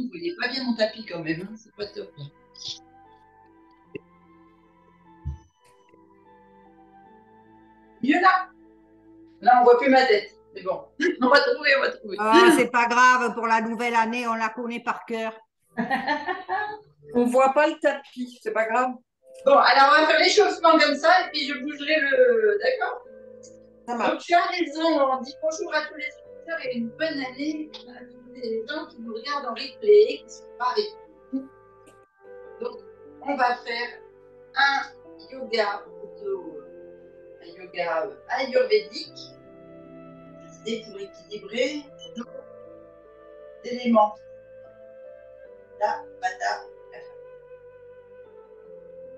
vous voyez pas bien mon tapis quand même, hein, c'est pas top. Mieux là? Là, on voit plus ma tête. C'est bon. On va trouver, on va trouver. Ah, c'est pas grave, pour la nouvelle année, on la connaît par cœur. On voit pas le tapis, c'est pas grave. Bon, alors on va faire l'échauffement comme ça et puis je bougerai le. D'accord? Ça Donc marche. tu as raison, on dit bonjour à tous les auditeurs et une bonne année à tous les gens qui nous regardent en replay, qui sont pas avec nous. Donc on va faire un yoga, plutôt un yoga ayurvédique, c'est pour équilibrer nos éléments. La bata, la femme.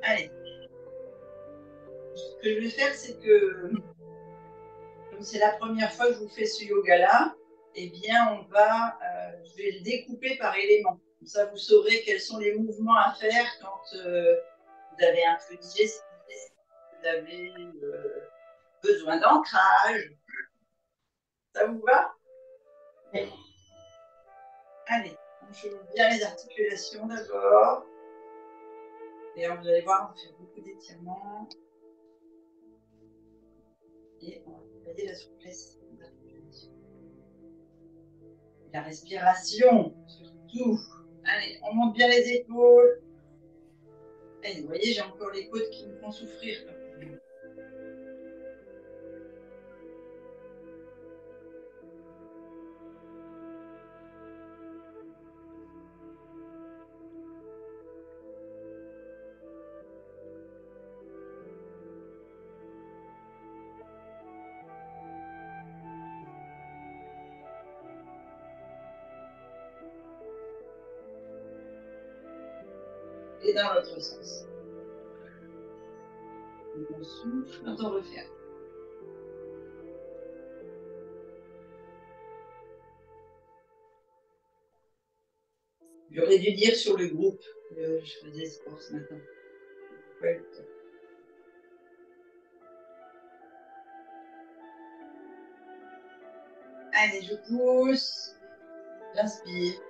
Allez. Ce que je vais faire, c'est que, comme c'est la première fois que je vous fais ce yoga-là, eh bien, je vais le découper par éléments. Comme ça, vous saurez quels sont les mouvements à faire quand vous avez un flux digestif, vous avez besoin d'ancrage. Ça vous va? Oui. Allez, on joue bien les articulations d'abord. D'ailleurs, vous allez voir, on fait beaucoup d'étirements. Et on va travailler la souplesse des articulations. La respiration, surtout. Allez, on monte bien les épaules. Et vous voyez, j'ai encore les côtes qui me font souffrir. Et dans l'autre sens. On souffle quand on refait. J'aurais dû dire sur le groupe que je faisais sport ce matin. Ouais. Allez, je pousse. J'inspire.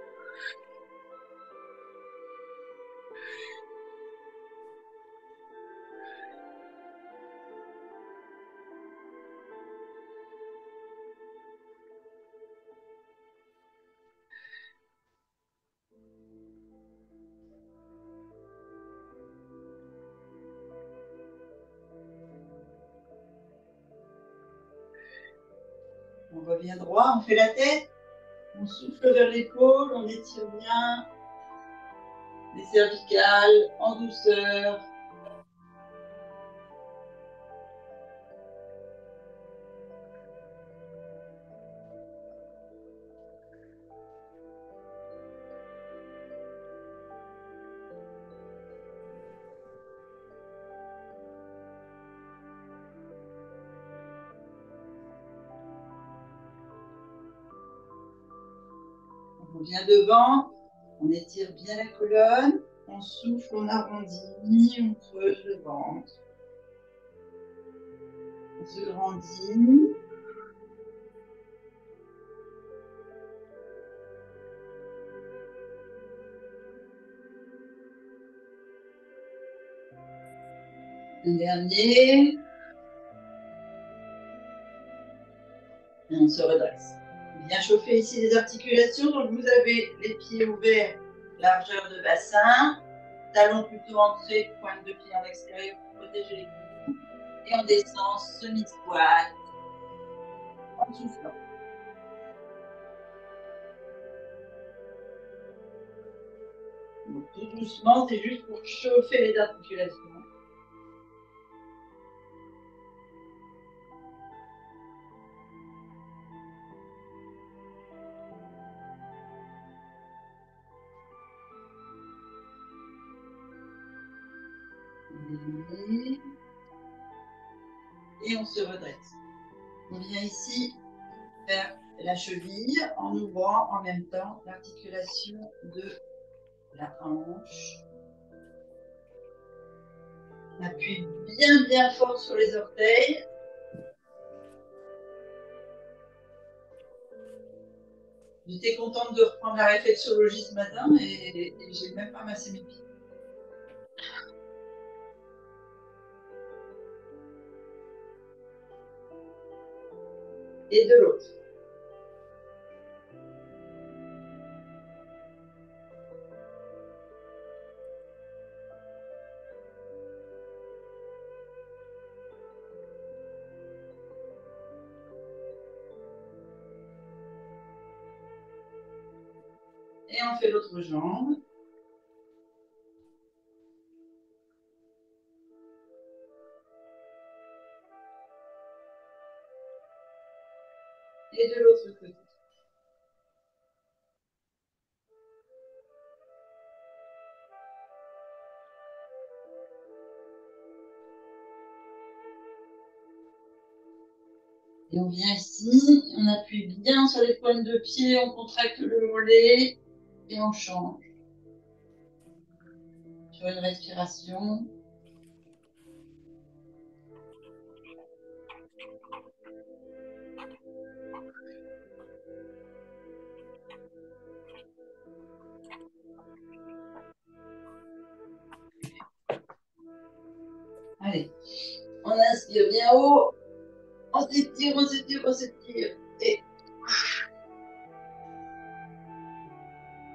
On revient droit, on fait la tête. On souffle vers l'épaule, on étire bien les cervicales en douceur. On revient devant, on étire bien la colonne, on souffle, on arrondit, on creuse le ventre. On se grandit. Un dernier. Et on se redresse. Bien chauffer ici les articulations. Donc vous avez les pieds ouverts, largeur de bassin, talons plutôt entrés, pointe de pied en extérieur pour protéger les coudes. Et on descend semi-squat en soufflant. Donc tout doucement, c'est juste pour chauffer les articulations. Et on se redresse. On vient ici faire la cheville en ouvrant en même temps l'articulation de la hanche. On appuie bien fort sur les orteils. J'étais contente de reprendre la réflexologie ce matin et j'ai même pas massé mes pieds. Et de l'autre. Et on fait l'autre jambe. Et de l'autre côté. Et on vient ici, on appuie bien sur les pointes de pied, on contracte le mollet et on change. Sur une respiration. Allez, on inspire bien haut, on s'étire, on s'étire, on s'étire. Et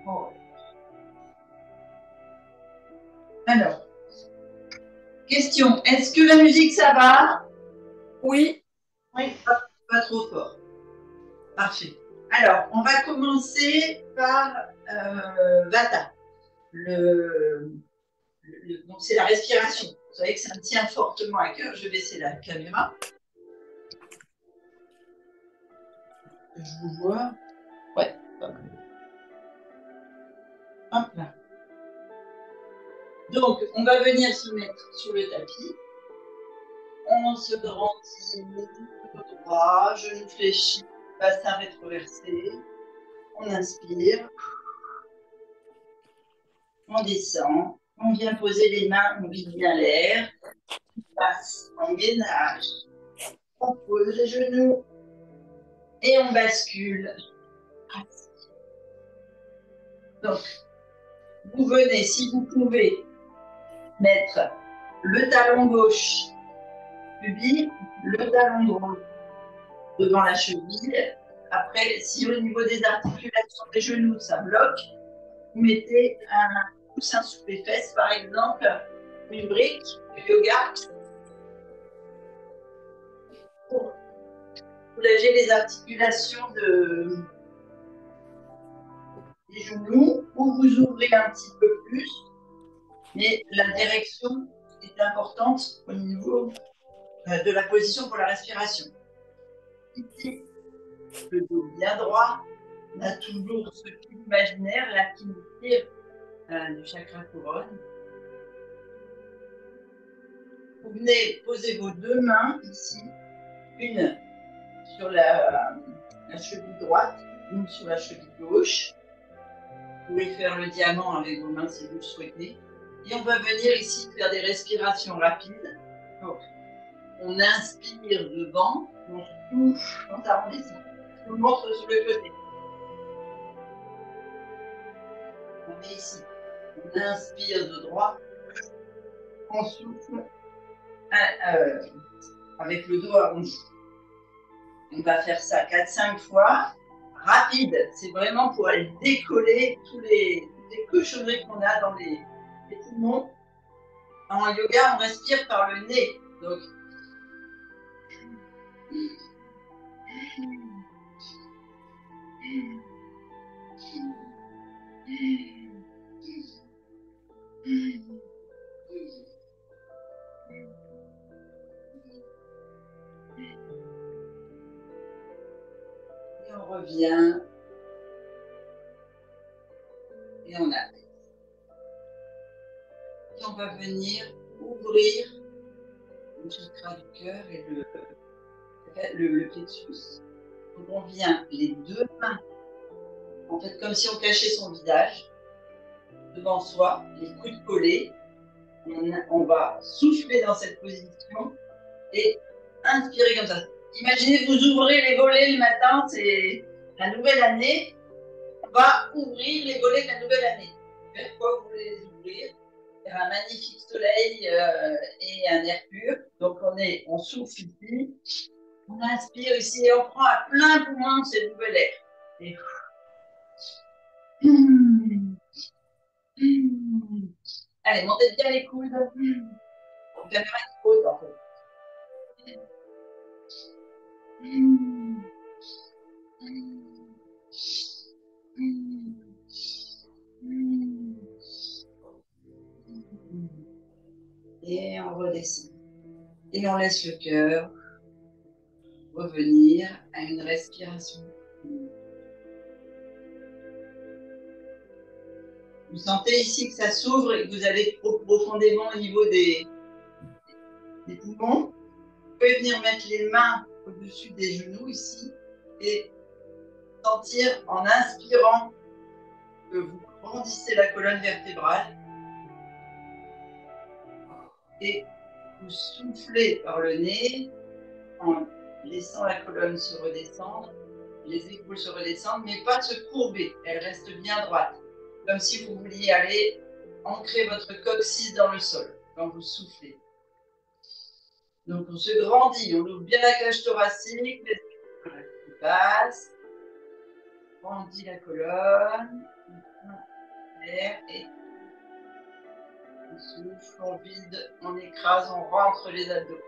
bon. Alors, question, est-ce que la musique ça va? Oui. Oui, pas trop fort. Parfait. Alors, on va commencer par Vata. Donc, c'est la respiration. Vous savez que ça me tient fortement à cœur. Je vais baisser la caméra. Je vous vois. Ouais, pas mal. Hop là. Donc, on va venir se mettre sur le tapis. On se grandit, dos droit, genou fléchi, bassin rétroversé. On inspire. On descend. On vient poser les mains, on vide bien l'air. On passe en gainage. On pose les genoux. Et on bascule. Donc, vous venez, si vous pouvez, mettre le talon gauche pubis, le talon droit devant la cheville. Après, si au niveau des articulations des genoux, ça bloque, vous mettez un coussin sous les fesses, par exemple, une brique de yoga pour soulager les articulations des genoux, ou vous ouvrez un petit peu plus, mais la direction est importante au niveau de la position pour la respiration. Ici, le dos bien droit, on a toujours ce fil imaginaire là qui nous tire du chakra couronne. Vous venez poser vos deux mains ici, une sur la cheville droite, une sur la cheville gauche. Vous pouvez faire le diamant avec vos mains si vous le souhaitez. Et on va venir ici faire des respirations rapides. Donc, on inspire devant, on souffle quand ça redescend. Je vous montre sur le côté. On est ici. On inspire de droite, on souffle avec le dos arrondi. On va faire ça 4-5 fois. Rapide, c'est vraiment pour aller décoller toutes les cochonneries qu'on a dans les poumons. En yoga, on respire par le nez. Donc, et on revient. Et on arrête. Et on va venir ouvrir le chakra du cœur et le plexus. Donc on vient les deux mains, en fait comme si on cachait son visage devant soi, les coudes collés. On va souffler dans cette position et inspirer comme ça. Imaginez, vous ouvrez les volets le matin, c'est la nouvelle année. On va ouvrir les volets de la nouvelle année. Une fois que vous voulez les ouvrir, il y a un magnifique soleil et un air pur. Donc on souffle ici, on inspire ici et on prend à plein poumon cette nouvelle air. Et... Allez, montez bien les coudes. La caméra est trop haute en fait. Et on redescend. Et on laisse le cœur revenir à une respiration. Vous sentez ici que ça s'ouvre et que vous allez profondément au niveau des poumons. Vous pouvez venir mettre les mains au-dessus des genoux ici et sentir en inspirant que vous grandissez la colonne vertébrale et vous soufflez par le nez en laissant la colonne se redescendre, les épaules se redescendre, mais pas se courber, elles restent bien droites, comme si vous vouliez aller ancrer votre coccyx dans le sol quand vous soufflez. Donc on se grandit, on ouvre bien la cage thoracique, les épaules passent, on grandit la colonne, l'air et on souffle, on vide, on écrase, on rentre les abdos.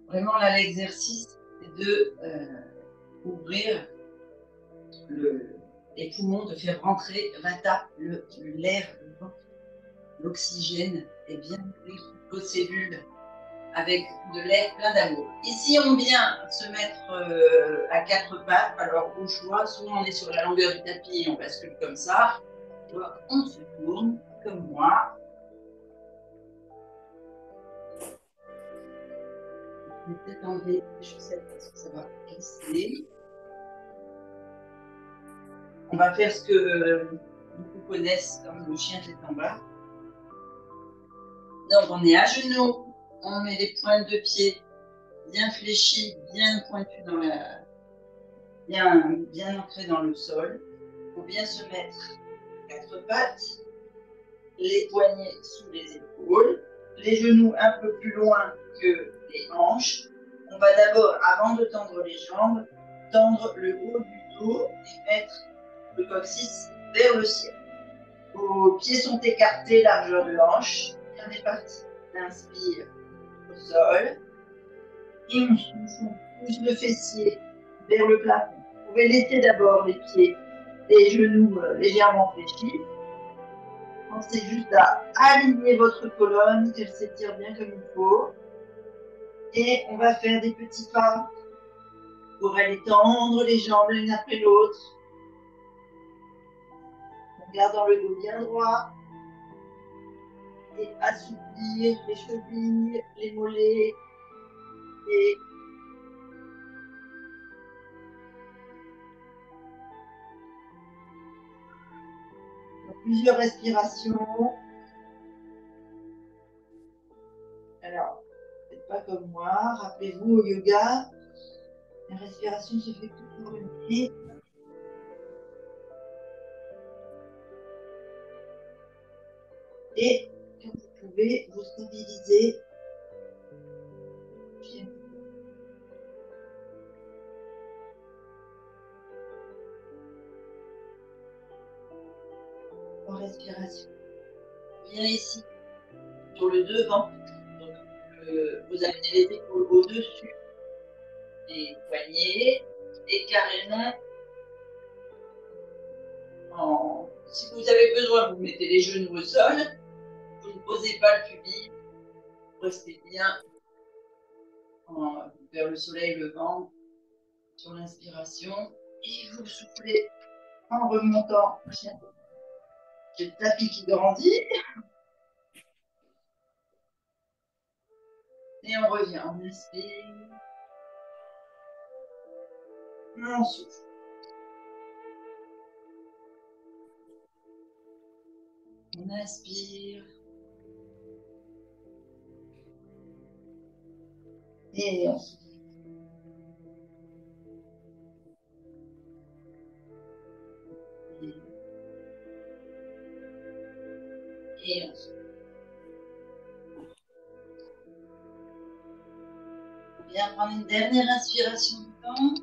Vraiment là l'exercice c'est de ouvrir les poumons, de faire rentrer l'air, l'oxygène et bien nourrir vos cellules avec de l'air plein d'amour. Ici, on vient se mettre à quatre pattes, alors au choix, souvent on est sur la longueur du tapis et on bascule comme ça, soit on se tourne comme moi. Je vais peut-être enlever les chaussettes parce que ça va glisser. On va faire ce que beaucoup connaissent comme le chien tête en bas. Donc on est à genoux, on met les pointes de pied bien fléchies, bien pointues bien ancrées dans le sol. On vient se mettre quatre pattes, les poignets sous les épaules, les genoux un peu plus loin que les hanches. On va d'abord, avant de tendre les jambes, tendre le haut du dos et mettre le coccyx vers le ciel. Vos pieds sont écartés, largeur de hanche. Et on est parti. On inspire au sol. Et on souffle, on pousse le fessier vers le plafond. Vous pouvez laisser d'abord les pieds, les genoux légèrement fléchis. Pensez juste à aligner votre colonne, qu'elle s'étire bien comme il faut. Et on va faire des petits pas pour aller tendre les jambes l'une après l'autre. En gardant le dos bien droit. Et assouplir les chevilles, les mollets. Et plusieurs respirations. Alors, faites pas comme moi. Rappelez-vous au yoga, la respiration se fait tout par le nez. Et quand vous pouvez, vous stabiliser. En respiration. Viens ici, sur le devant. Donc, vous amenez les épaules au-dessus des poignets et carrément, si vous avez besoin, vous mettez les genoux au sol. Vous ne posez pas le pubis. Vous restez bien vers le soleil levant sur l'inspiration. Et vous soufflez en remontant. J'ai le tapis qui grandit. Et on revient. On inspire. On souffle. On inspire. Et on souffle. Et on souffle. On vient prendre une dernière inspiration du temps.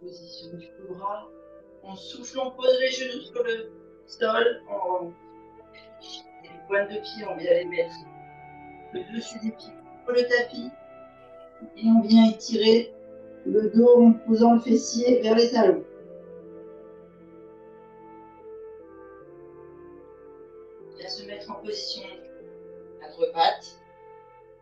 Position du cobra. On souffle, on pose les genoux sur le sol. Et les pointes de pied, on vient les mettre le dessus des pieds sur le tapis. Et on vient étirer le dos en posant le fessier vers les talons. On va se mettre en position quatre pattes.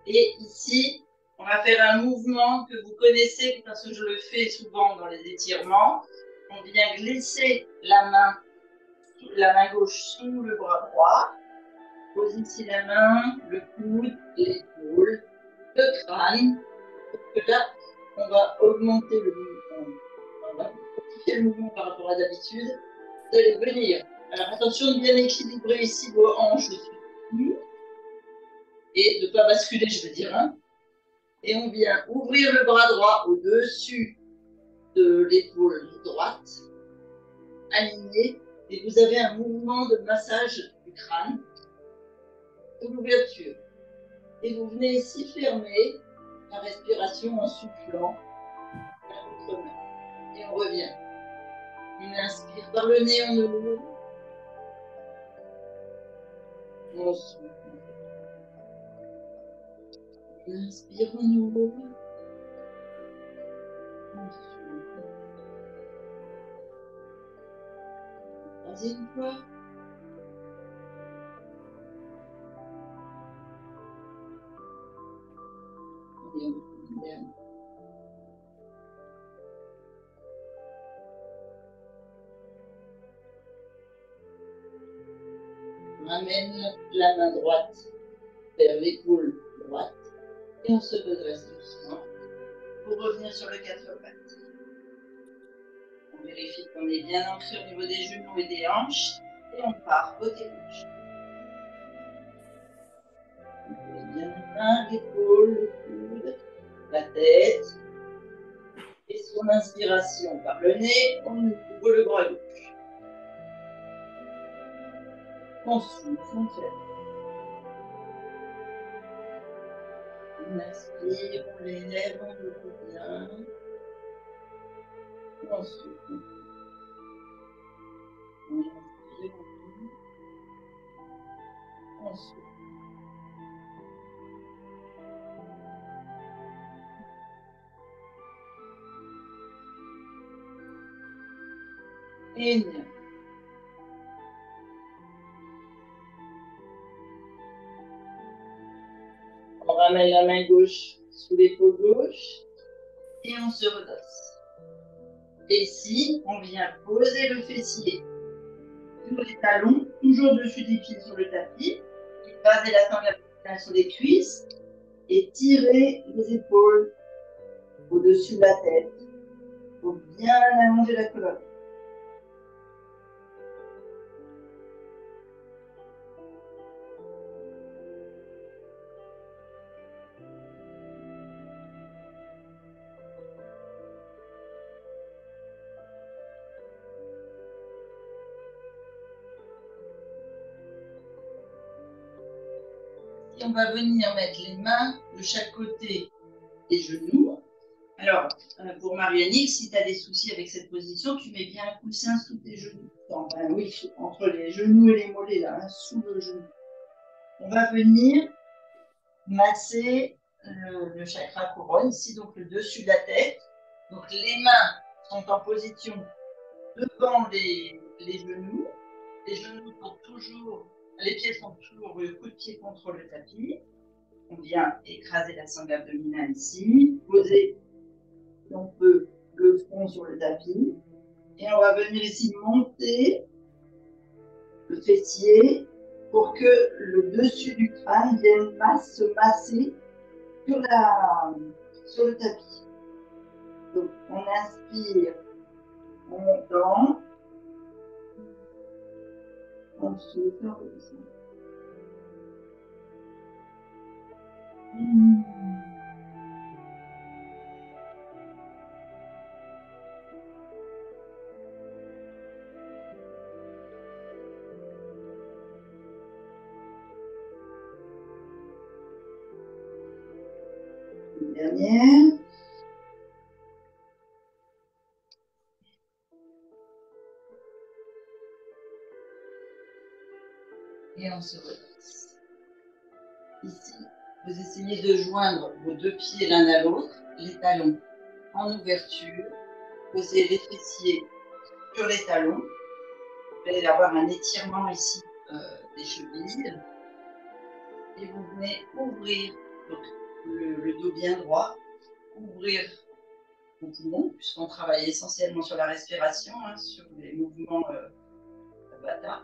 Et ici, on va faire un mouvement que vous connaissez parce que je le fais souvent dans les étirements. On vient glisser la main gauche sous le bras droit. Pose ici la main, le coude, l'épaule, le crâne. Donc là, on va augmenter le mouvement. On va modifier le mouvement par rapport à d'habitude. Vous allez venir. Alors attention de bien équilibrer ici vos hanches dessus. Et de ne pas basculer, je veux dire. Hein. Et on vient ouvrir le bras droit au-dessus de l'épaule droite, aligné. Et vous avez un mouvement de massage du crâne, de l'ouverture. Et vous venez ici fermer la respiration en soufflant vers votre main. Et on revient. On inspire par le nez, on ouvre. On souffle. On inspire, on ouvre. On souffle. Troisième fois. Et on ferme. On ramène la main droite vers l'épaule droite et on se redresse doucement pour revenir sur le quatre pattes. On vérifie qu'on est bien ancré au niveau des genoux et des hanches et on part côté gauche. On pose bien la main, l'épaule, le coude, la tête. Et sur l'inspiration par le nez, on ouvre le bras gauche. On souffle, on ferme. On inspire, on lève, on ouvre bien. On souffle. On inspire, on ouvre. On souffle. Et bien. On ramène la main gauche sous l'épaule gauche et on se redresse. Et ici, on vient poser le fessier sur les talons, toujours dessus des pieds sur le tapis, baser la sangle sur les cuisses et tirer les épaules au-dessus de la tête pour bien allonger la colonne. Et on va venir mettre les mains de chaque côté des genoux. Alors, pour Marianne, si tu as des soucis avec cette position, tu mets bien un coussin sous tes genoux. Enfin, oui, entre les genoux et les mollets, là, hein, sous le genou. On va venir masser le chakra couronne, ici, donc le dessus de la tête. Donc, les mains sont en position devant les genoux. Les genoux sont toujours, les pieds sont toujours le coup de pied contre le tapis. On vient écraser la sangle abdominale ici, poser, si on peut, le front sur le tapis. Et on va venir ici monter le fessier pour que le dessus du crâne vienne se masser sur le tapis. Donc, on inspire en montant. On on souffle, on redescend. Une dernière. Et on se redresse. Ici, vous essayez de joindre vos deux pieds l'un à l'autre, les talons en ouverture. Posez les fessiers sur les talons. Vous allez avoir un étirement ici des chevilles. Et vous venez ouvrir donc, le dos bien droit, ouvrir vos poumons, puisqu'on travaille essentiellement sur la respiration, hein, sur les mouvements Vata.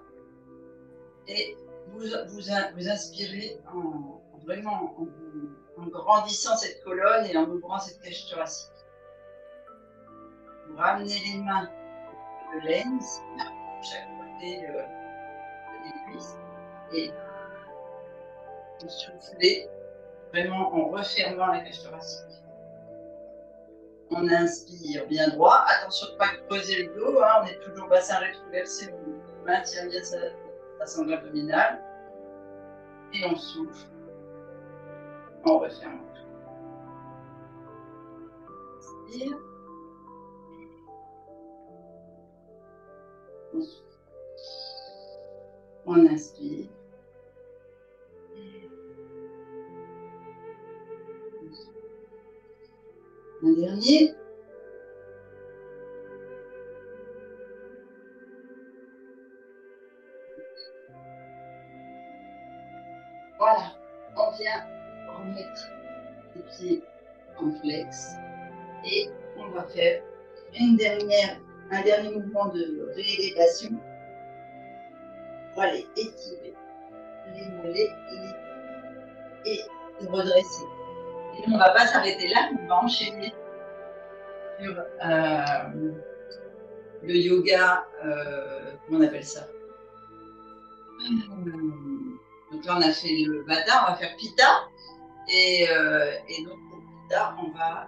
Et vous inspirez vraiment en grandissant cette colonne et en ouvrant cette cage thoracique. Vous ramenez les mains de l'aine, chaque côté des cuisses, et vous soufflez vraiment en refermant la cage thoracique. On inspire bien droit. Attention de ne pas creuser le dos, hein, on est toujours bassin rétroversé, on maintient bien sa sangle abdominale. Et on souffle en refermant. Inspire. On souffle. On inspire. Un dernier. Voilà, on vient remettre les pieds en flex et on va faire un dernier mouvement de réélevation pour aller étirer les mollets et redresser. Et on ne va pas s'arrêter là, on va enchaîner sur le yoga, comment on appelle ça? Donc là, on a fait le Vata, on va faire Pitta. Et donc, pour Pitta,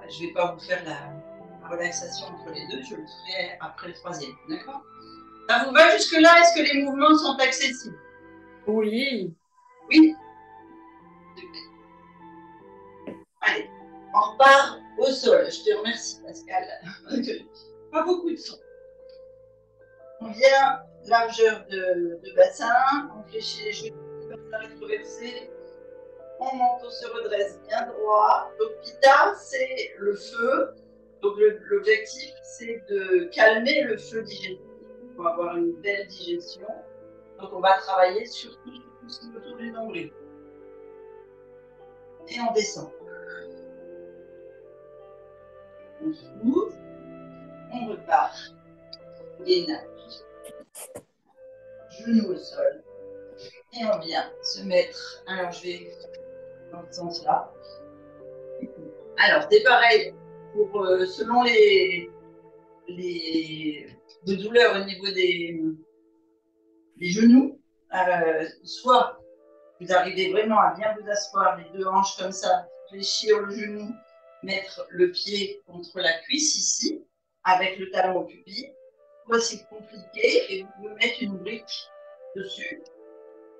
je ne vais pas vous faire la relaxation entre les deux, je le ferai après le troisième. D'accord? Ça vous va jusque-là? Est-ce que les mouvements sont accessibles? Oui. Oui? Super. Allez, on repart au sol. Je te remercie, Pascal. Pas beaucoup de son. On vient largeur de bassin, on fléchit les genoux, bassin rétroversé. On monte, on se redresse bien droit. Donc, Pitta, c'est le feu. Donc, l'objectif, c'est de calmer le feu digestif pour avoir une belle digestion. Donc, on va travailler surtout sur tout ce qui est autour du nombril. Et on descend. On s'ouvre. On repart. Gainage. Genoux au sol. Et on vient se mettre. Alors, je vais dans ce sens-là. Alors, c'est pareil. Selon les douleurs au niveau des genoux, soit vous arrivez vraiment à bien vous asseoir, les deux hanches comme ça, fléchir le genou, mettre le pied contre la cuisse ici, avec le talon au pubis. Soit c'est compliqué et vous pouvez mettre une brique dessus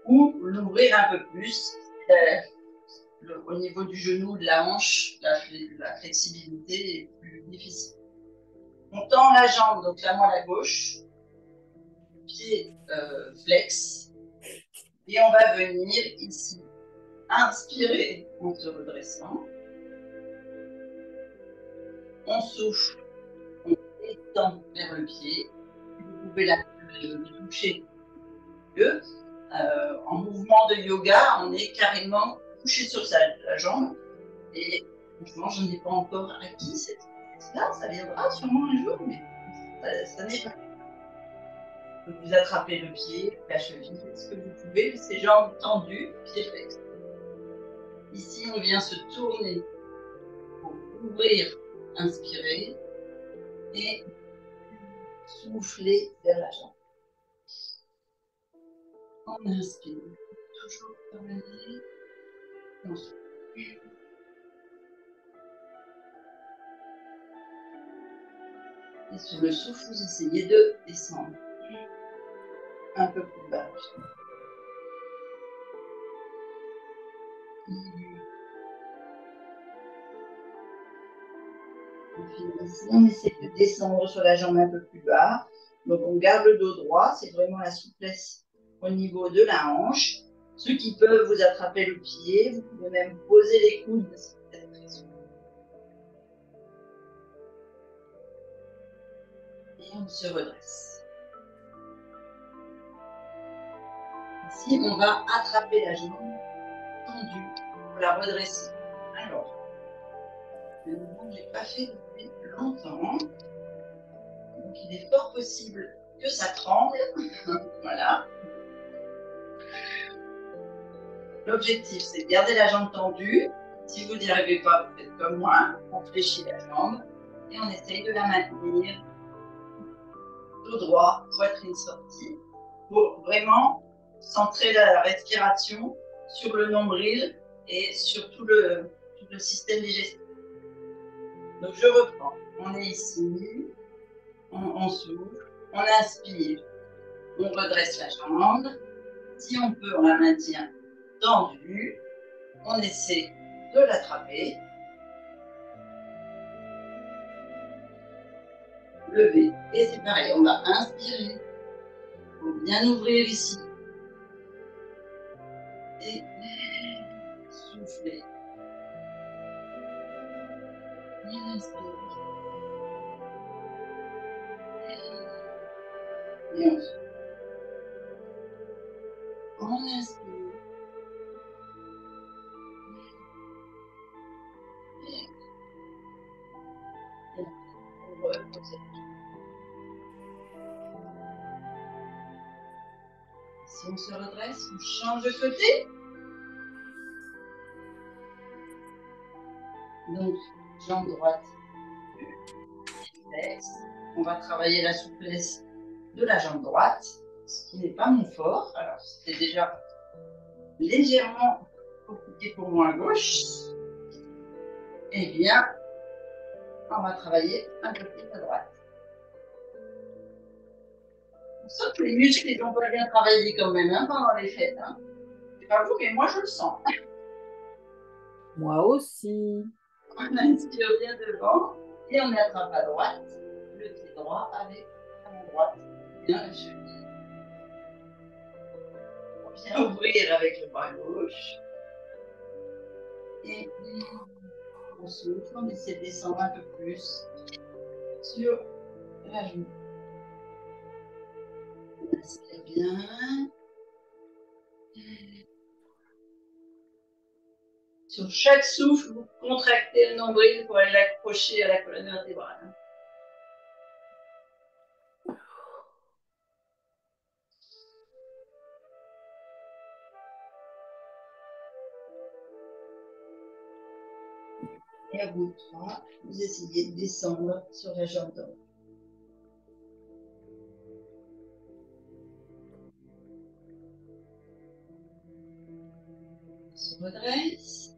ou l'ouvrir un peu plus. Au niveau du genou, de la hanche, la flexibilité est plus difficile. On tend la jambe, donc la moelle à gauche, pied flex, et on va venir ici inspirer en se redressant. On souffle, on étend vers le pied. Vous pouvez le toucher. En mouvement de yoga, on est carrément couché sur la jambe. Et franchement, je n'ai pas encore acquis cette là, ça viendra sûrement un jour, mais ça n'est pas. Vous attrapez le pied, la cheville, ce que vous pouvez, ces jambes tendues, pieds flex. Ici, on vient se tourner pour ouvrir, inspirer et souffler vers la jambe. On inspire. Toujours travailler. On souffle. Et sur le souffle, vous essayez de descendre un peu plus bas. On essaie de descendre sur la jambe un peu plus bas. Donc on garde le dos droit, c'est vraiment la souplesse au niveau de la hanche. Ceux qui peuvent, vous attraper le pied, vous pouvez même poser les coudes. Et on se redresse. Ici, on va attraper la jambe tendue pour la redresser. Alors, le mouvement que je n'ai pas fait depuis longtemps. Donc il est fort possible que ça tremble. Voilà. L'objectif, c'est de garder la jambe tendue. Si vous n'y arrivez pas, vous faites comme moi. On fléchit la jambe et on essaye de la maintenir dos droit, poitrine sortie, pour vraiment centrer la respiration sur le nombril et sur tout le système digestif. Donc je reprends. On est ici, on souffle, on inspire, on redresse la jambe. Si on peut, on la maintient tendue. On essaie de l'attraper. Lever. Et c'est pareil, on va inspirer. Il faut bien ouvrir ici. Et souffler. Et inspirer. Et on souffle. On inspire. Et on repose. Si on se redresse, on change de côté. Donc, jambe droite. On va travailler la souplesse de la jambe droite, ce qui n'est pas mon fort. Alors, c'était déjà légèrement compliqué pour moi à gauche. Eh bien, on va travailler un peu plus à droite. Sauf que les muscles, ils n'ont pas bien travaillé quand même pendant les fêtes. C'est pas vous, mais moi, je le sens. Moi aussi. On inspire bien devant et on attrape à droite, le pied droit avec la main droite. Bien la cheville. On vient ouvrir avec le bras gauche. Et on souffle, on essaie de descendre un peu plus sur la joue. On inspire bien. Sur chaque souffle, vous contractez le nombril pour aller l'accrocher à la colonne vertébrale. Et à bout de 3, vous essayez de descendre sur la jambe droite. On se redresse.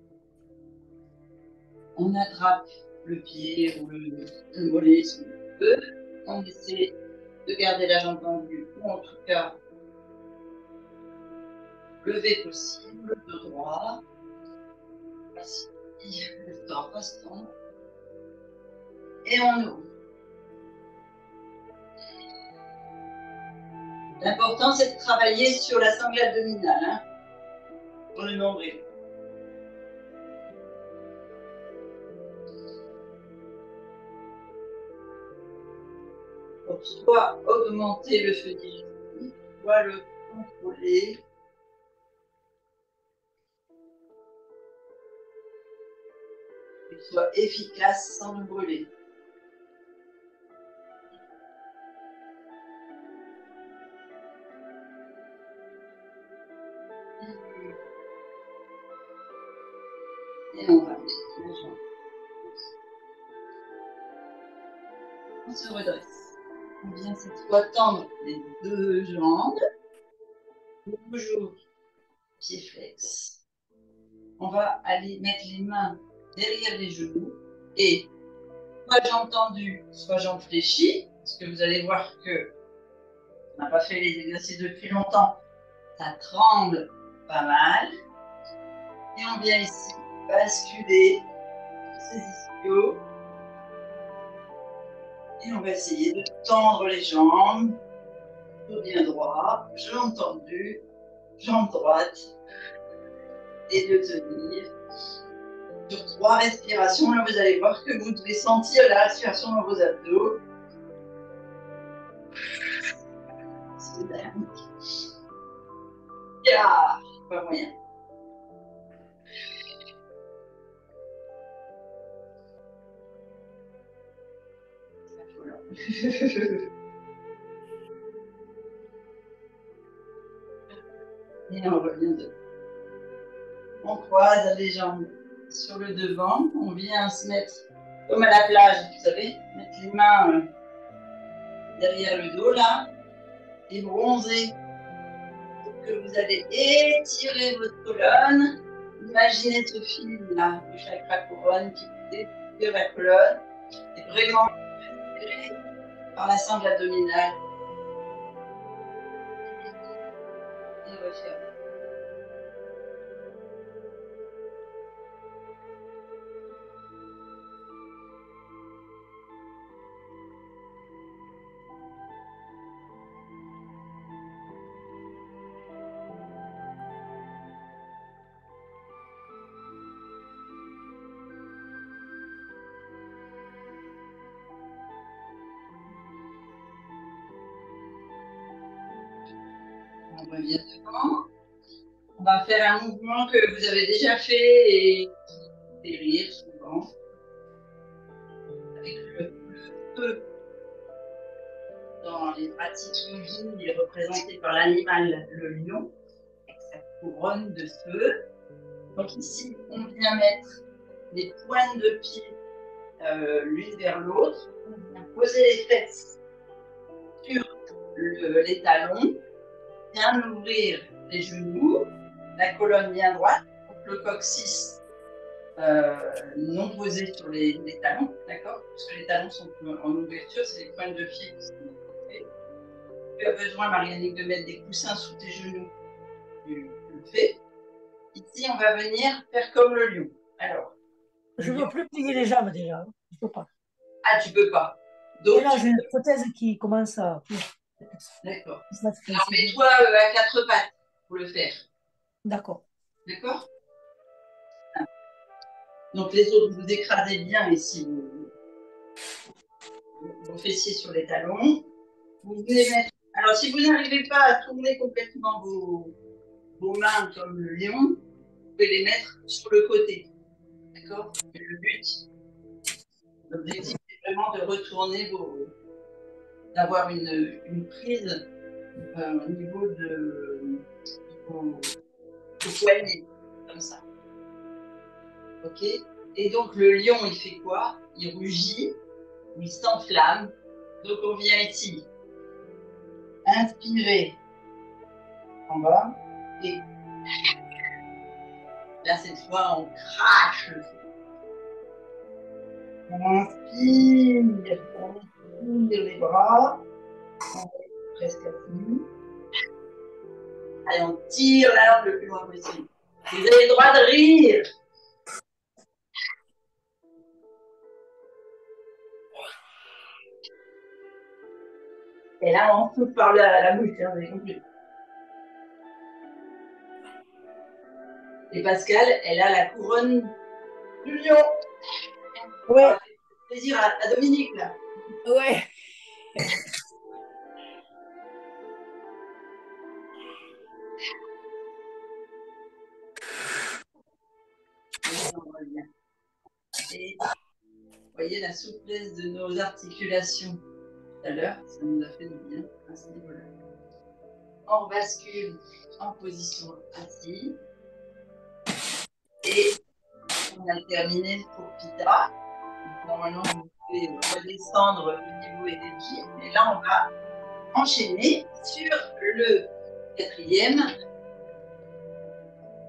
On attrape le pied ou le mollet si on peut. On essaie de garder la jambe tendue, ou en tout cas lever possible, le dos droit. Assis, le temps restant. Et on ouvre. L'important, c'est de travailler sur la sangle abdominale, sur le nombril. Pour soit augmenter le feu digestif, soit le contrôler. Qu'il soit efficace sans nous brûler. Et on va mettre la jambe. On se redresse. On vient cette fois tendre les deux jambes. Toujours pied flex. On va aller mettre les mains derrière les genoux et soit j'ai tendu, soit j'en fléchis, parce que vous allez voir que on n'a pas fait les exercices depuis longtemps. Ça tremble pas mal. Et on vient ici basculer ces ischios. Et on va essayer de tendre les jambes. Tout bien droit, jambes tendues, jambes droites. Et de tenir. Sur 3 respirations, là vous allez voir que vous devez sentir la respiration dans vos abdos. C'est dynamique. Ah, pas moyen. Et on revient de. On croise les jambes sur le devant. On vient se mettre comme à la plage, vous savez, mettre les mains derrière le dos là et bronzer. Donc vous allez étirer votre colonne. Imaginez ce fil là du chakra couronne qui étire la colonne et vraiment respirer par la sangle abdominale. Et refermer. On revient devant. On va faire un mouvement que vous avez déjà fait et qui fait rire souvent. Avec le feu. Dans les pratiques yogiques, il est représenté par l'animal, le lion, avec sa couronne de feu. Donc ici, on vient mettre les pointes de pied l'une vers l'autre. On vient poser les fesses sur les talons, bien ouvrir les genoux, la colonne bien droite, donc le coccyx non posé sur les talons, d'accord? Parce que les talons sont en ouverture, c'est les pointes de pied qui sont ouvertes. Tu as besoin, Marianne, de mettre des coussins sous tes genoux. Tu le fais. Ici, on va venir faire comme le lion. Alors. Je ne veux plus plier les jambes déjà. Je peux pas. Ah, tu peux pas. Donc, et là, j'ai une prothèse qui commence à. D'accord. Alors, mets-toi à 4 pattes pour le faire. D'accord. D'accord. Donc, les autres, vous écrasez bien ici vos fessiers sur les talons. Vous venez mettre. Alors, si vous n'arrivez pas à tourner complètement vos mains comme le lion, vous pouvez les mettre sur le côté. D'accord. Le but, l'objectif, c'est vraiment de retourner d'avoir une prise au niveau de vos poignets, comme ça. Ok. Et donc, le lion, il fait quoi? Il rugit, il s'enflamme. Donc, on vient ici. Inspirer en bas. Et là, cette fois, on crache le feu. On inspire les bras. On est presque assis. Allez, on tire la langue le plus loin possible. Vous avez le droit de rire. Et là, on souffle par la bouche, hein, vous avez compris. Et Pascal, elle a la couronne du lion. Ouais. Ça fait plaisir à Dominique, là. Ouais. Et vous voyez la souplesse de nos articulations tout à l'heure, ça nous a fait du bien à ce niveau-là. On bascule en position assise. Et on a terminé pour Pitta. Normalement, vous pouvez redescendre au niveau énergie. Mais là, on va enchaîner sur le Quatrième,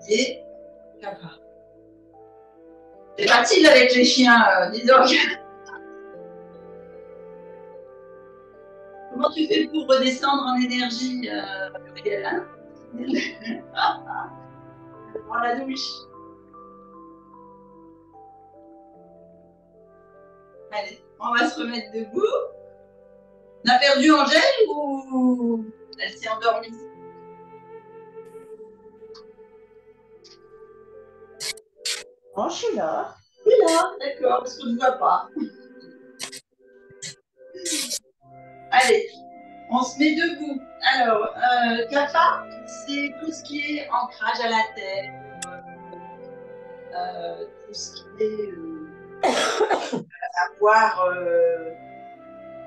et Kappa. C'est facile avec les chiens, dis donc. Comment tu fais pour redescendre en énergie, Gabriel, hein? Prends la douche. Allez, on va se remettre debout. On a perdu Angèle ou elle s'est endormie? Oh, je suis là. Oui, là, d'accord, parce qu'on ne voit pas. Allez, on se met debout. Alors, Kappa, c'est tout ce qui est ancrage à la terre, tout ce qui est avoir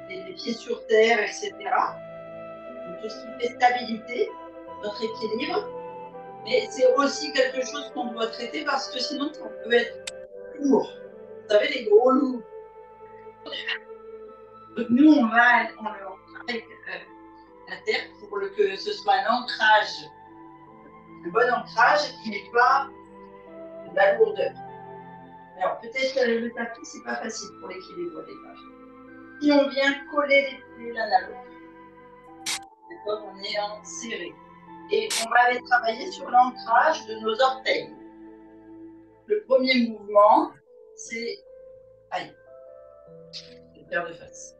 les pieds sur terre, etc. Donc, tout ce qui fait stabilité, notre équilibre. Mais c'est aussi quelque chose qu'on doit traiter parce que sinon, ça peut être lourd. Vous savez, les gros loups. Donc, nous, on travaille la terre pour que ce soit un ancrage, un bon ancrage qui n'est pas de la lourdeur. Alors, peut-être que le tapis, c'est pas facile pour l'équilibre au départ. Si on vient coller les pieds l'un à l'autre, d'accord, on est en serré. Et on va aller travailler sur l'ancrage de nos orteils. Le premier mouvement, c'est... Aïe, je vais faire de face.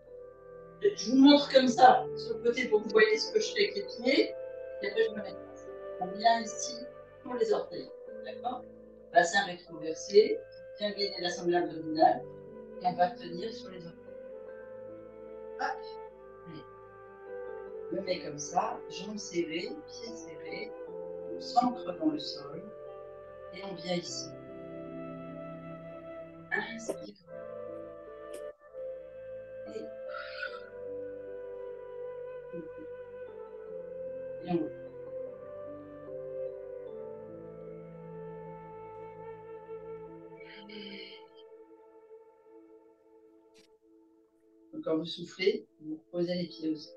Je vous montre comme ça, sur le côté, pour que vous voyez ce que je fais avec les pieds. Et après, je me mets. On vient ici pour les orteils. D'accord? Bassin rétroversé, bien gainer l'assemblage abdominal. Et on va tenir sur les orteils. Hop. Allez. Je me mets comme ça, jambes serrées, pieds serrés. On s'ancre dans le sol. Et on vient ici. Inspire. Et on ouvre. Donc, quand vous soufflez, vous posez les pieds aussi.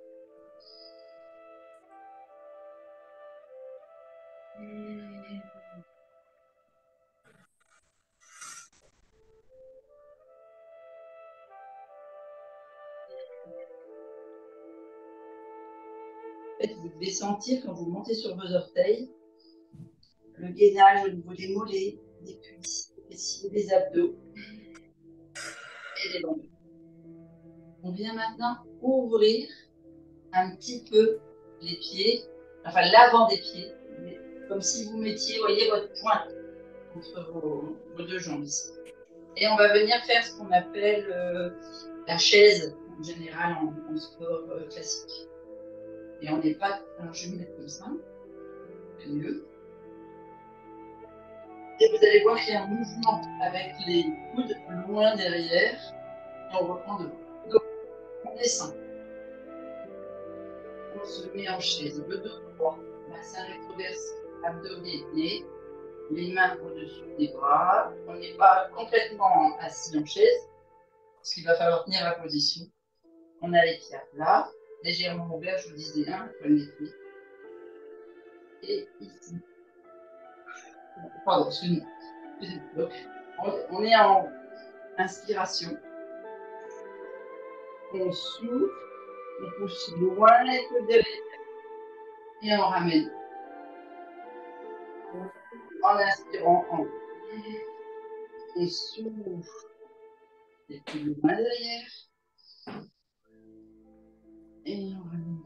En fait, vous devez sentir quand vous montez sur vos orteils le gainage au niveau des mollets, des cuisses, des fessiers, des abdos et des longueurs. On vient maintenant ouvrir un petit peu les pieds, enfin l'avant des pieds, comme si vous mettiez, voyez, votre pointe entre vos deux jambes ici. Et on va venir faire ce qu'on appelle la chaise, en général en sport classique. Et on n'est pas... Alors je vais me mettre comme ça, c'est mieux. Et vous allez voir qu'il y a un mouvement avec les coudes loin derrière. Et on reprend devant. Donc, on descend. On se met en chaise, le dos droit, bassin rétroversé, abdos gainés, les mains au-dessus des bras. On n'est pas complètement assis en chaise, parce qu'il va falloir tenir la position. On a les pieds à plat, légèrement ouverts, je vous disais, le poignet des pieds. Et ici. Pardon, excusez-moi. Donc, on est en inspiration. On souffle, on pousse loin les coudes derrière et on ramène. En inspirant en haut. On souffle les coudes loin derrière et on ramène.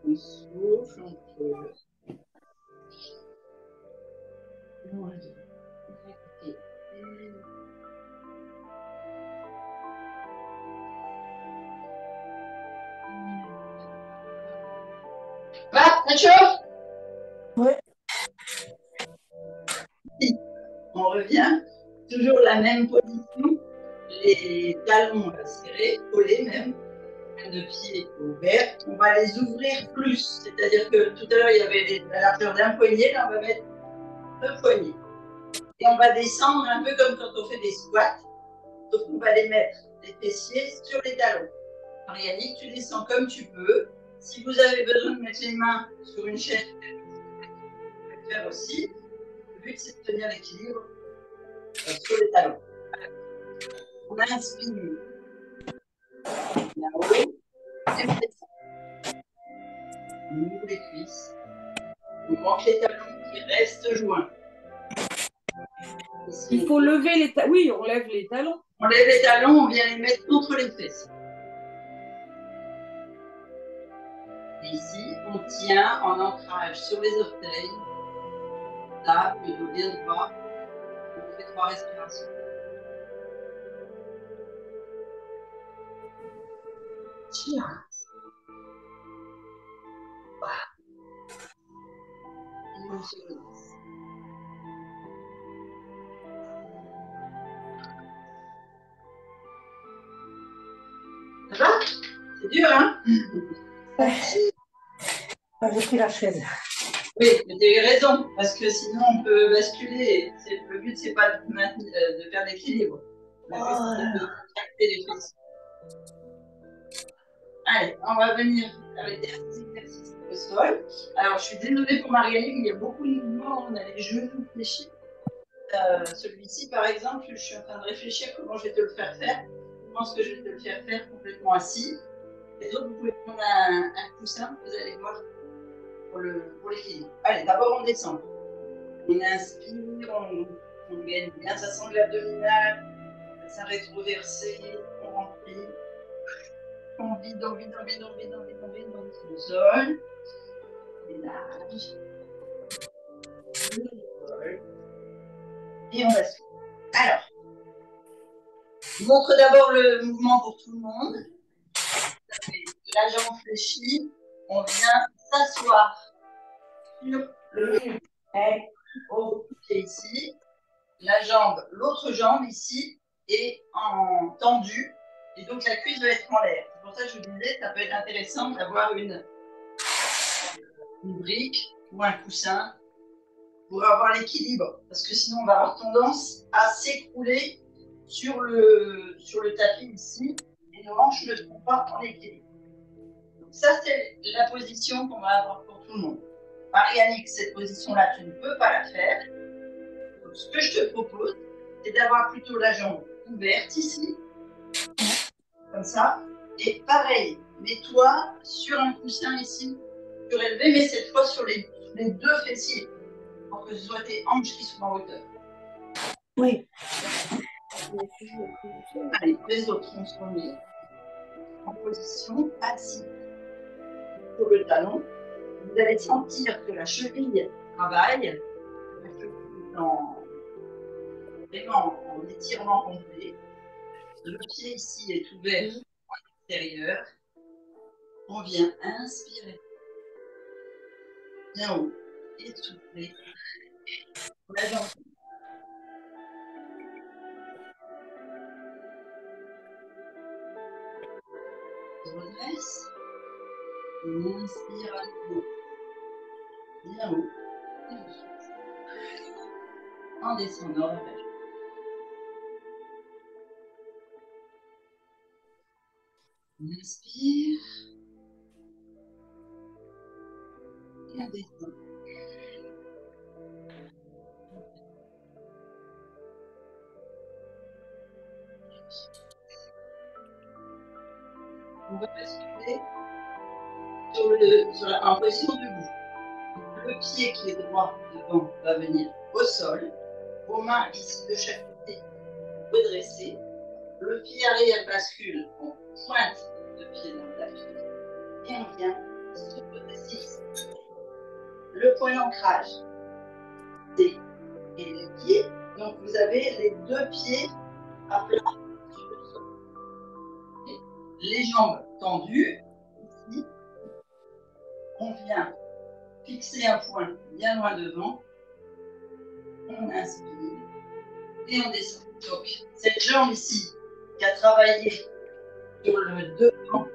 On souffle, on creuse. On ramène. Va, Nacho? Ouais. On revient, toujours la même position, les talons serrés, collés même, de pied ouvert. On va les ouvrir plus, c'est-à-dire que tout à l'heure il y avait la largeur d'un poignet, là on va mettre 2 poignets. Et on va descendre un peu comme quand on fait des squats, donc on va les mettre, les fessiers, sur les talons. Alors Yannick, tu descends comme tu peux, Si vous avez besoin de mettre les mains sur une chaise, vous pouvez le faire aussi. Le but, c'est de tenir l'équilibre sur les talons. On inspire là-haut et on descend. On ouvre les cuisses. On manque les talons qui restent joints. Ici, Il faut lever les talons. Oui, on lève les talons. on lève les talons, on vient les mettre contre les fesses. Et ici, on tient en ancrage sur les orteils. Là, le dos bien droit. On fait 3 respirations. Tire. Et on se redresse. Ça va? C'est dur, hein? J'ai pris la chaise. Oui, mais tu as eu raison, parce que sinon on peut basculer. Le but, c'est pas de faire l'équilibre. Le but, c'est de tracter les fesses. Allez, on va venir avec des exercices au sol. Alors, je suis désolée pour Marie-Aline, il y a beaucoup de mouvements, on a les genoux fléchis. Celui-ci, par exemple, je suis en train de réfléchir comment je vais te le faire faire. Je pense que je vais te le faire faire complètement assis. Les autres, vous pouvez prendre un coussin, vous allez voir, pour l'équilibre. Allez, d'abord, on descend. On inspire, on gagne bien sa sangle abdominale, ça rétroversé, on remplit. On vide, on vide, on vide, on vide, on vide, on vide, on vide le sol. Ménage. Et on bascule. Alors, je vous montre d'abord le mouvement pour tout le monde. La jambe fléchie, on vient s'asseoir sur le mur. Au pied ici. La jambe, l'autre jambe ici est en tendu. Et donc la cuisse doit être en l'air. C'est pour ça que je vous disais, ça peut être intéressant d'avoir une brique ou un coussin pour avoir l'équilibre. Parce que sinon, on va avoir tendance à s'écrouler sur le tapis ici et nos hanches ne seront pas en équilibre. Donc ça, c'est la position qu'on va avoir pour tout le monde. Marie-Annick, cette position-là, tu ne peux pas la faire. Donc, ce que je te propose, c'est d'avoir plutôt la jambe ouverte ici, comme ça. Et pareil, mets-toi sur un coussin ici, surélevé, mais cette fois sur les 2 fessiers, pour que ce soit tes hanches qui soient en hauteur. Oui. Allez, les autres, on se remet en position assise sur le talon. Vous allez sentir que la cheville travaille, vraiment en étirement complet. Le pied ici est ouvert en extérieur. On vient inspirer. Bien haut. Et souffler. La jambe. On se redresse. On inspire à nouveau. Bien haut. Et on souffle. En descendant vers la jambe. On inspire. Et on descend. On va basculer en position debout. Le pied qui est droit devant va venir au sol. Vos mains ici de chaque côté redressées. Le pied arrière bascule en pointe de pied dans le tapis. Et on vient se redresser ici. Le point d'ancrage, c'est et les pieds. Donc vous avez les 2 pieds à plat sur le sol. Et les jambes tendues. Ici, on vient fixer un point bien loin devant. On inspire et on descend. Donc cette jambe ici qui a travaillé sur le devant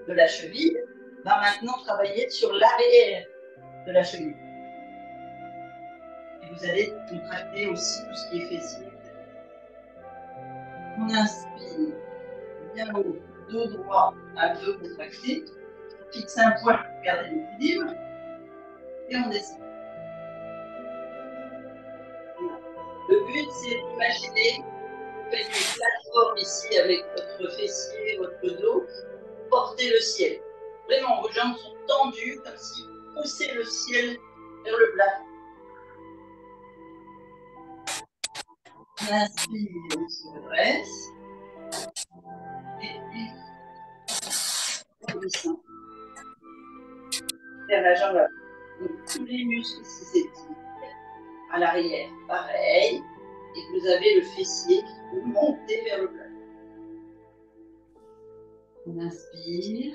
de la cheville va maintenant travailler sur l'arrière de la cheville. Et vous allez contracter aussi tout ce qui est fessier. On inspire bien haut, dos droit à dos contracté. fixez un point pour garder l'équilibre. Et on descend. Le but, c'est d'imaginer, vous faites une plateforme ici avec votre fessier, votre dos, portez le ciel. Vraiment, vos jambes sont tendues, comme si vous poussez le ciel vers le plafond. On inspire, on se redresse. Et on descend. Vers la jambe avant. Donc, tous les muscles ici s'étirent. À l'arrière, pareil. Et vous avez le fessier qui peut monter vers le plafond. On inspire.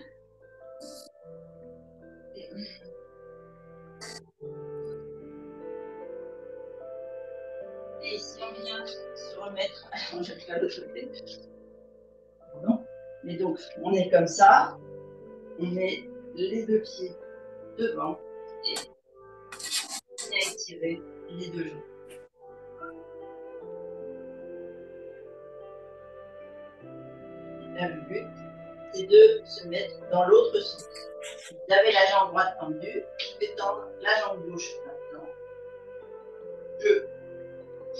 Et ici, on vient se remettre. Je vais faire l'autre côté. Pardon. Mais donc, on est comme ça. On met les deux pieds devant et on vient étirer les deux jambes. Et là, le but, c'est de se mettre dans l'autre sens. Vous avez la jambe droite tendue, je vais tendre la jambe gauche maintenant.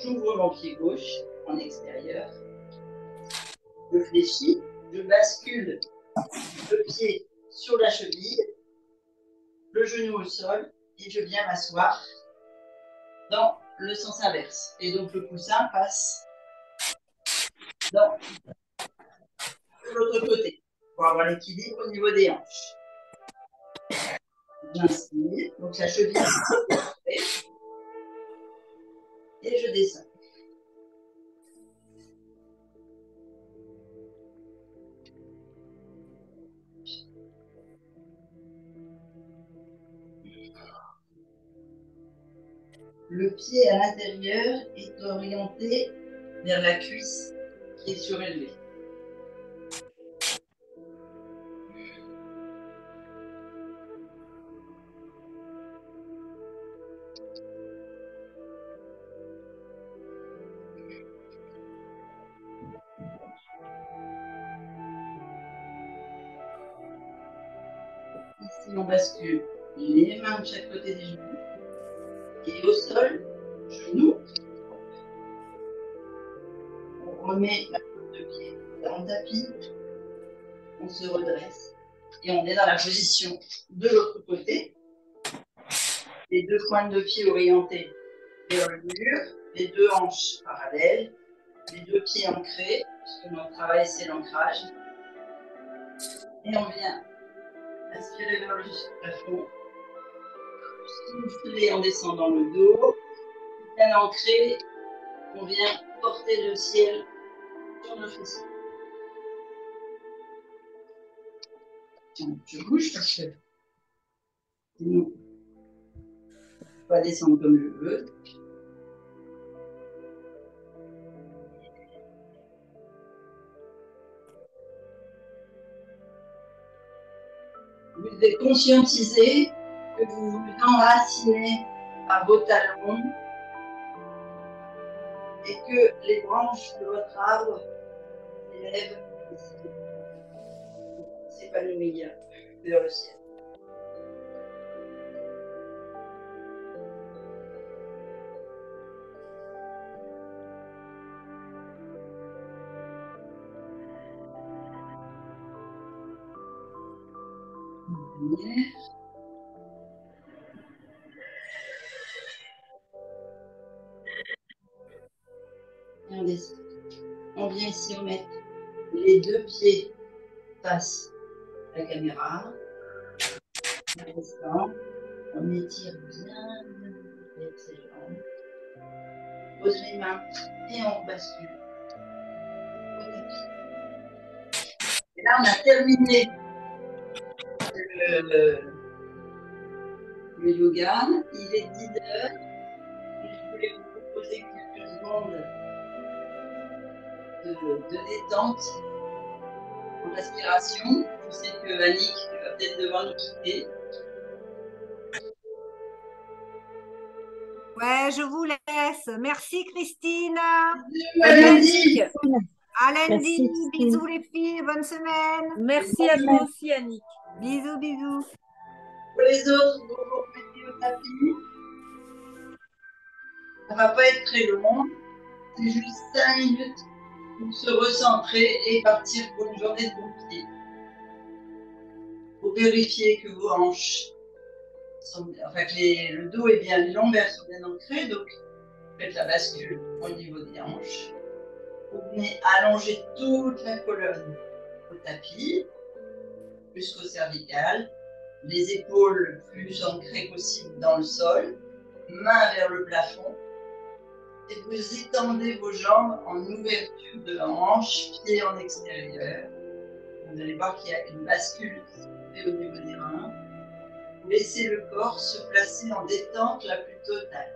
J'ouvre mon pied gauche en extérieur. Je fléchis, je bascule le pied sur la cheville, le genou au sol, et je viens m'asseoir dans le sens inverse. Et donc le coussin passe dans l'autre côté pour avoir l'équilibre au niveau des hanches. J'inspire, donc la cheville et je descends. Le pied à l'intérieur est orienté vers la cuisse qui est surélevée. Ici, on bascule les mains de chaque côté des genoux. Et au sol, genoux. On remet la pointe de pied dans le tapis. On se redresse. Et on est dans la position de l'autre côté. Les deux pointes de pied orientées vers le mur. Les deux hanches parallèles. Les deux pieds ancrés. Puisque notre travail, c'est l'ancrage. Et on vient aspirer vers le plafond. Souffler en descendant le dos. Bien ancré, on vient porter le ciel sur nos fessiers. Je bouge parce que sinon, je vais descendre comme je veux. Vous devez conscientiser que vous vous enracinez à vos talons et que les branches de votre arbre s'élèvent ici. S'épanouir vers le ciel. Et on descend. On vient ici mettre les deux pieds face à la caméra. On descend. On étire bien ses jambes. On pose les mains et on bascule au tapis. Et là, on a terminé le yoga. Il est 10h. Je voulais vous proposer quelques secondes de détente en respiration. Je sais que Annick va peut-être devoir nous quitter. Ouais, je vous laisse. Merci Christine. À lundi. À lundi. Merci, Christine. Bisous les filles. Bonne semaine. Merci à vous aussi, Annick. Bisous, bisous. Pour les autres, vous vous remettez au tapis. Ça ne va pas être très long. C'est juste 5 minutes pour se recentrer et partir pour une journée de bon pied. Pour vérifier que vos hanches sont, enfin que le dos est bien, les lombaires sont bien ancrés. Donc, faites la bascule au niveau des hanches. Vous venez allonger toute la colonne au tapis jusqu'au cervical. Les épaules le plus ancrées possible dans le sol. Mains vers le plafond. Et vous étendez vos jambes en ouverture de hanche, pieds en extérieur. Vous allez voir qu'il y a une bascule qui se fait au niveau des reins. Vous laissez le corps se placer en détente la plus totale.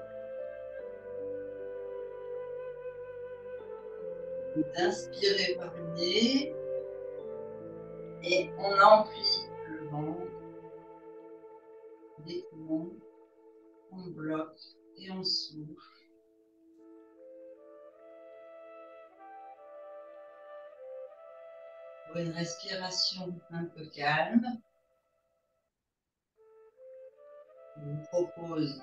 Vous inspirez par le nez et on emplit le ventre. Les poumons, on bloque et on souffle. Pour une respiration un peu calme, je vous propose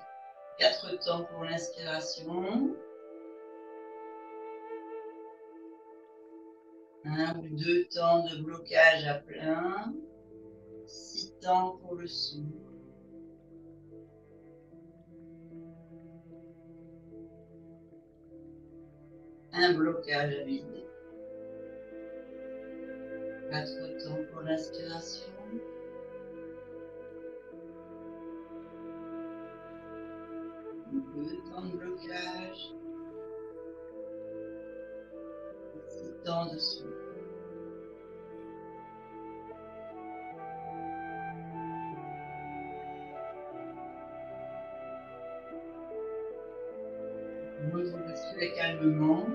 4 temps pour l'inspiration, 1 ou 2 temps de blocage à plein, 6 temps pour le souffle. Un blocage à vide. 4 temps pour l'inspiration. 2 temps de blocage. 6 temps de souffle. Vous respirez calmement.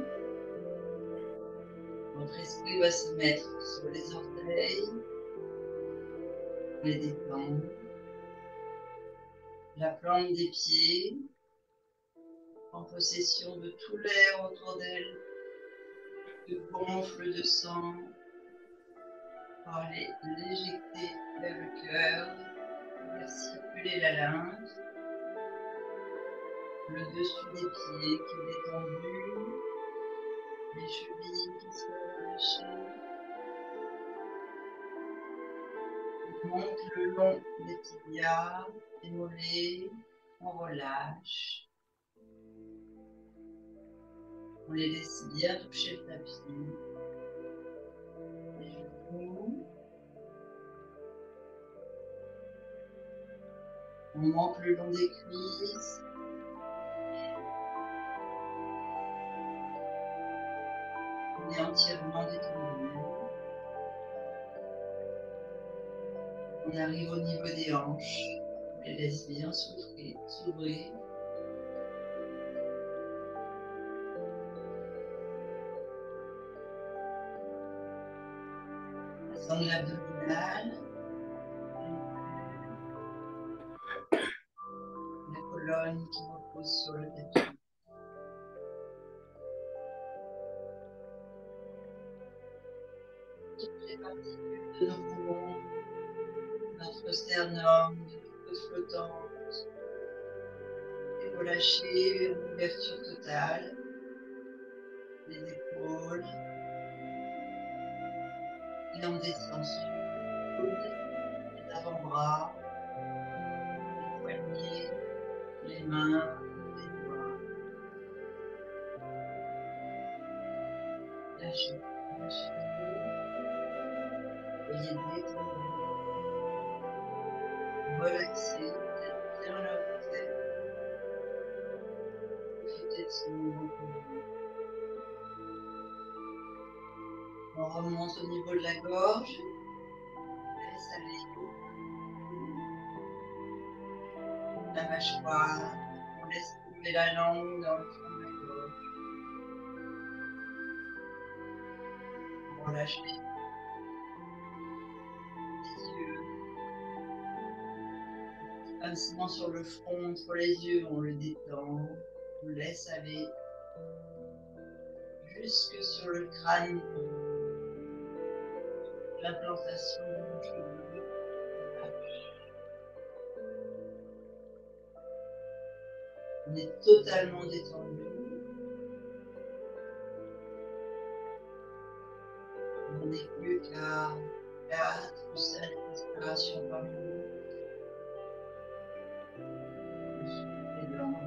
Votre esprit va se mettre sur les orteils, les détendre, la plante des pieds, en possession de tout l'air autour d'elle, qui gonfle de sang, pour aller l'éjecter vers le cœur, faire circuler la lymphe, le dessus des pieds qui est détendu, les chevilles qui sont relâchées, on monte le long des tibias, des mollets, on relâche. On les laisse bien toucher le tapis. Les genoux. On monte le long des cuisses. On est entièrement détendu. On arrive au niveau des hanches. On les laisse bien s'ouvrir. La sangle abdominale. La colonne qui repose sur le tapis. Toutes les particules de nos poumons, notre sternum, de notre côte flottante. Et relâchez en ouverture totale. Les épaules. Et on descend sur les avant-bras, les poignets, les mains, les doigts. Lâchez, lâchez tout. Soyez détendus. Relaxez, bien la tête. Profitez de ce moment pour vous. On remonte au niveau de la gorge. Laisse aller la mâchoire. On laisse tomber la langue dans le fond de la gorge. On relâche les yeux. Pincement sur le front, entre les yeux, on le détend. On laisse aller jusque sur le crâne. L'implantation de nos cheveux, On est totalement détendu. On n'est plus qu'à 4 ou 5 respirations par minute. Le souffle est lent.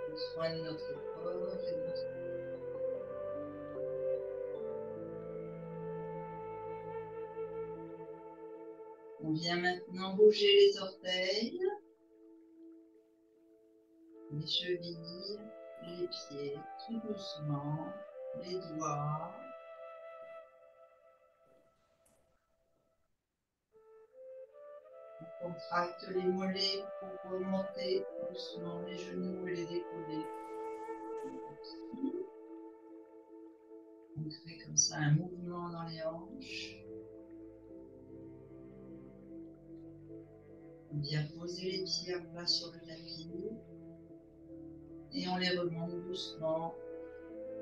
Le soin de notre corps et de notre... On vient maintenant bouger les orteils, les chevilles, les pieds, tout doucement, les doigts. On contracte les mollets pour remonter doucement les genoux et les décoller. On crée comme ça un mouvement dans les hanches. On vient poser les pieds à plat sur le tapis et on les remonte doucement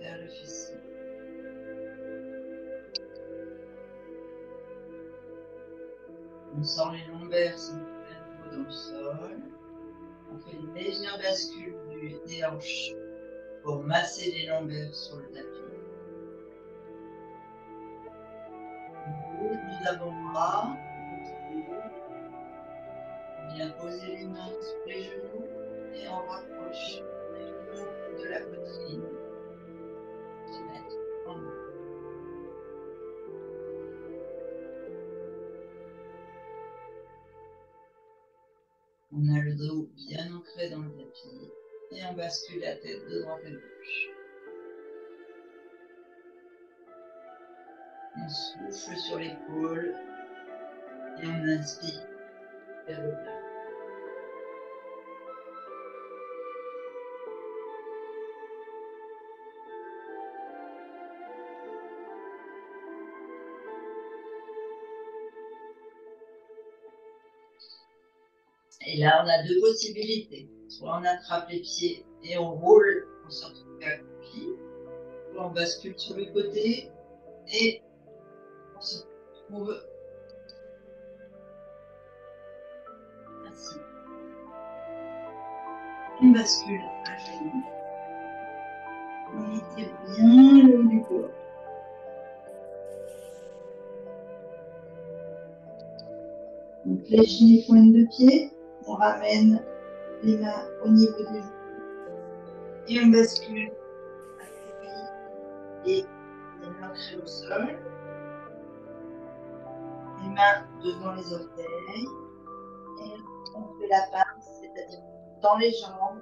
vers le fessier. On sent les lombaires s'enfler un peu dans le sol. On fait une légère bascule des hanches pour masser les lombaires sur le tapis. On bouge nos avant-bras. On vient poser les mains sur les genoux et on rapproche les genoux de la poitrine. Se mettre en haut. On a le dos bien ancré dans le tapis et on bascule la tête de droite à gauche. On souffle sur l'épaule et on inspire vers le bas. Et là, on a deux possibilités. Soit on attrape les pieds et on roule, on se retrouve accroupi. Soit on bascule sur le côté et on se retrouve ainsi. On bascule à genoux. On étire bien le haut du corps. On fléchit les pointes de pied. On ramène les mains au niveau des genoux. Et on bascule accroupi et les mains ancrées au sol. Les mains devant les orteils. Et on fait la pince, c'est-à-dire dans les jambes,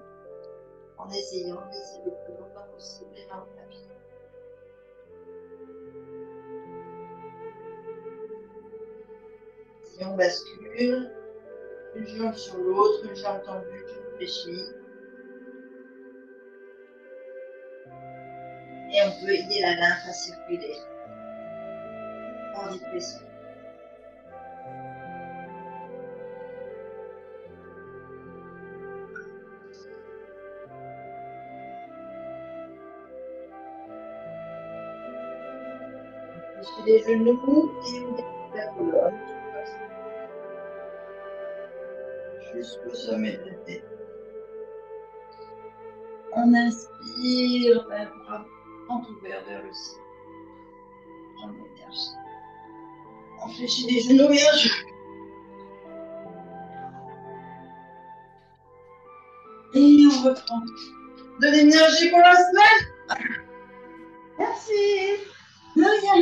en essayant de laisser le plus longtemps possible les mains au tapis. Si on bascule, une jambe sur l'autre, une jambe tendue, je fléchis. Et on peut aider la lymphe à circuler par des pressions. On fait les genoux et on découle la colonne. Jusqu'au sommet de la tête. On inspire, même bras entrouvert vers le ciel. J'en ai énergie. On fléchit les genoux bien sûr. Et on reprend de l'énergie pour la semaine. Merci. De rien.